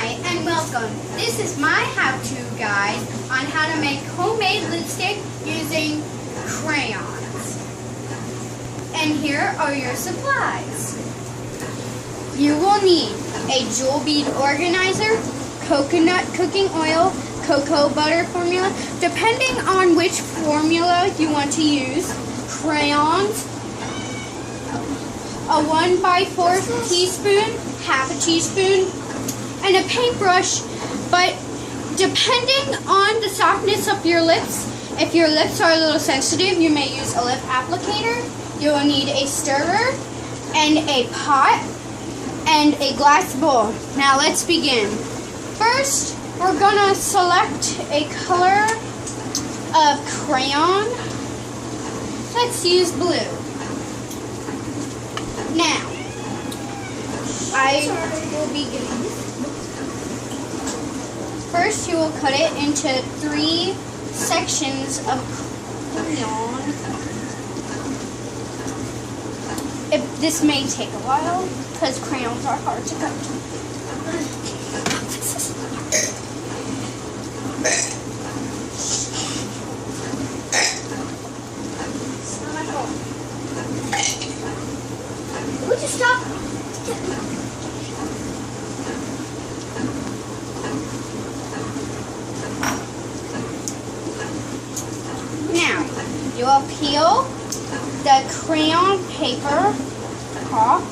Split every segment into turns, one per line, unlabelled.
Hi and welcome. This is my how-to guide on how to make homemade lipstick using crayons. And here are your supplies. You will need a jewel bead organizer, coconut cooking oil, cocoa butter formula, depending on which formula you want to use, crayons, a 1/4 teaspoon, half a teaspoon, and a paintbrush. But depending on the softness of your lips, if your lips are a little sensitive, you may use a lip applicator. You will need a stirrer and a pot and a glass bowl. Now let's begin. First, we're gonna select a color of crayon. Let's use blue. Now, I will begin. First, you will cut it into 3 sections of crayon. This may take a while because crayons are hard to cut. Would you stop? Now, you will peel the crayon paper off.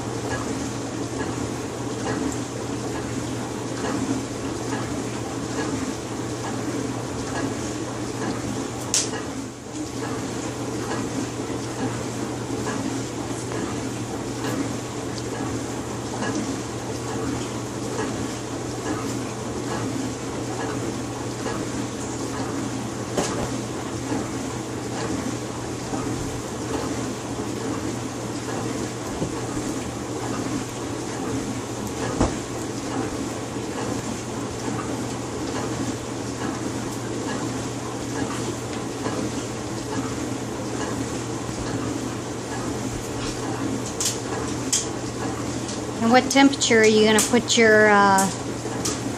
And what temperature are you going to put your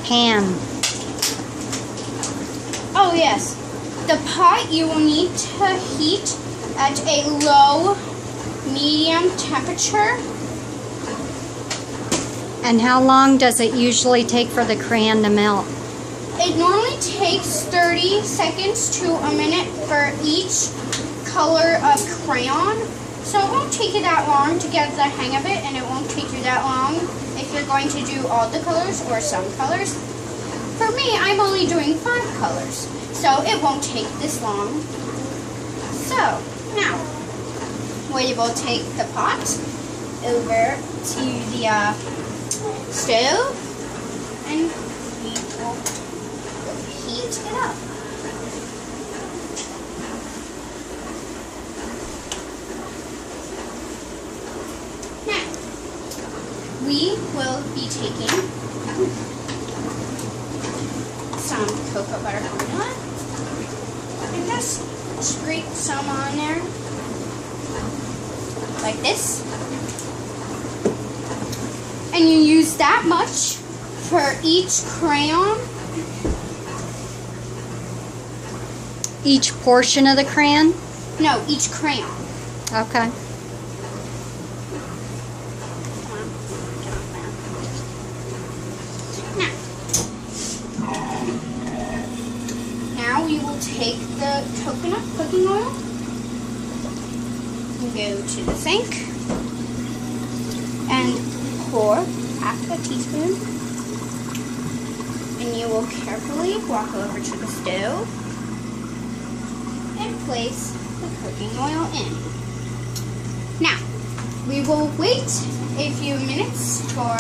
pan?
Oh yes, the pot you will need to heat at a low, medium temperature.
And how long does it usually take for the crayon to melt?
It normally takes 30 seconds to a minute for each color of crayon. So it won't take you that long to get the hang of it, and it won't take you that long if you're going to do all the colors or some colors. For me, I'm only doing 5 colors, so it won't take this long. So, now, we will take the pot over to the stove, and we will heat it up. We will be taking some cocoa butter formula and just scrape some on there like this. And you use that much for each crayon.
Each portion of the crayon?
No, each crayon.
Okay.
Now we will take the coconut cooking oil and go to the sink and pour half a teaspoon, and you will carefully walk over to the stove and place the cooking oil in. Now, we will wait a few minutes for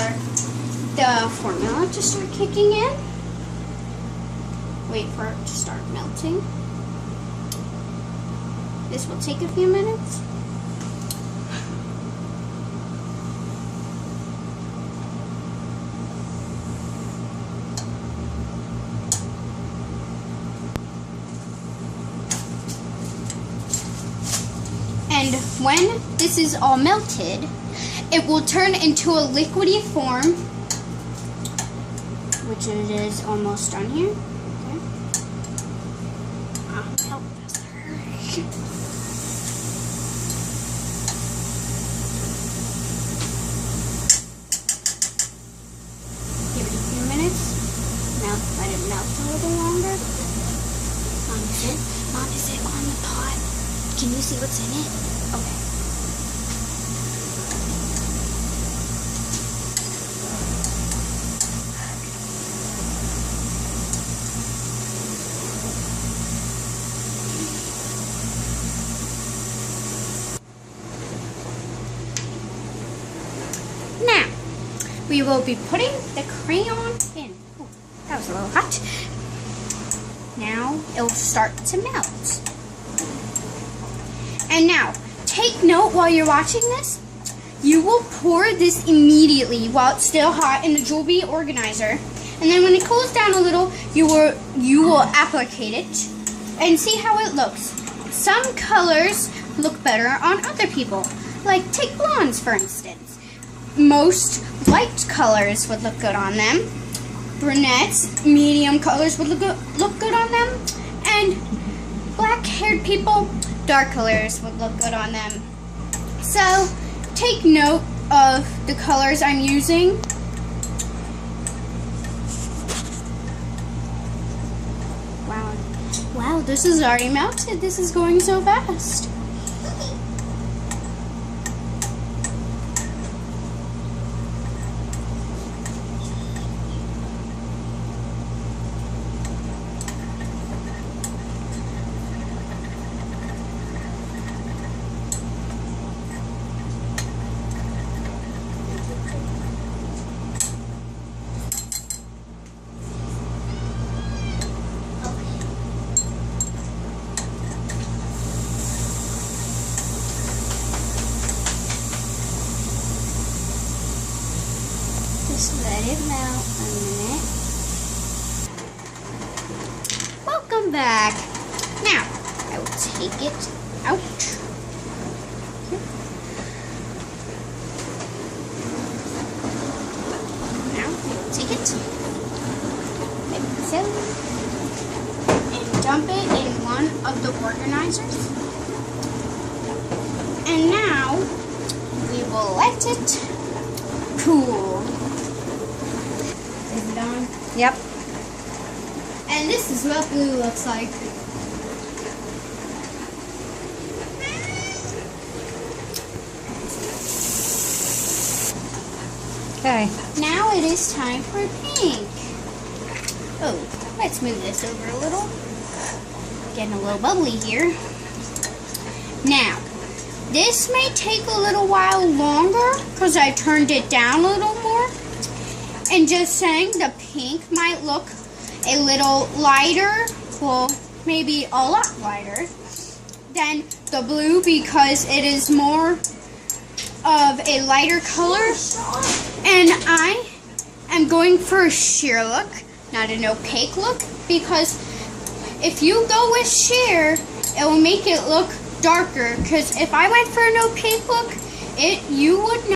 the formula to start kicking in. Wait for it to start melting. This will take a few minutes. And when this is all melted, it will turn into a liquidy form which it is almost done here. Okay. Help us. Give it a few minutes. Melt, let it melt a little longer. Mom, is it on the pot? Can you see what's in it? Okay. Now, we will be putting the crayon in. Oh, that was a little hot. Now, it will start to melt. And now, take note while you're watching this. You will pour this immediately while it's still hot in the jewelry organizer. And then when it cools down a little, you will applicate it and see how it looks. Some colors look better on other people. Like, take blondes, for instance. Most light colors would look good on them. Brunettes, medium colors would look good on them. And black-haired people, dark colors would look good on them. So, take note of the colors I'm using. Wow, this is already melted. This is going so fast. Just let it melt a minute. Welcome back. Now, I will take it out. Now, I will take it, like so, and dump it in one of the organizers. And now, we will let it cool. Is it on?
Yep.
And this is what blue looks like.
Okay.
Now it is time for pink. Oh, let's move this over a little. Getting a little bubbly here. Now, this may take a little while longer because I turned it down a little more. And just saying, the pink might look a little lighter, well, maybe a lot lighter than the blue because it is more of a lighter color. And I am going for a sheer look, not an opaque look, because if you go with sheer, it will make it look darker. Because if I went for an opaque look, you would not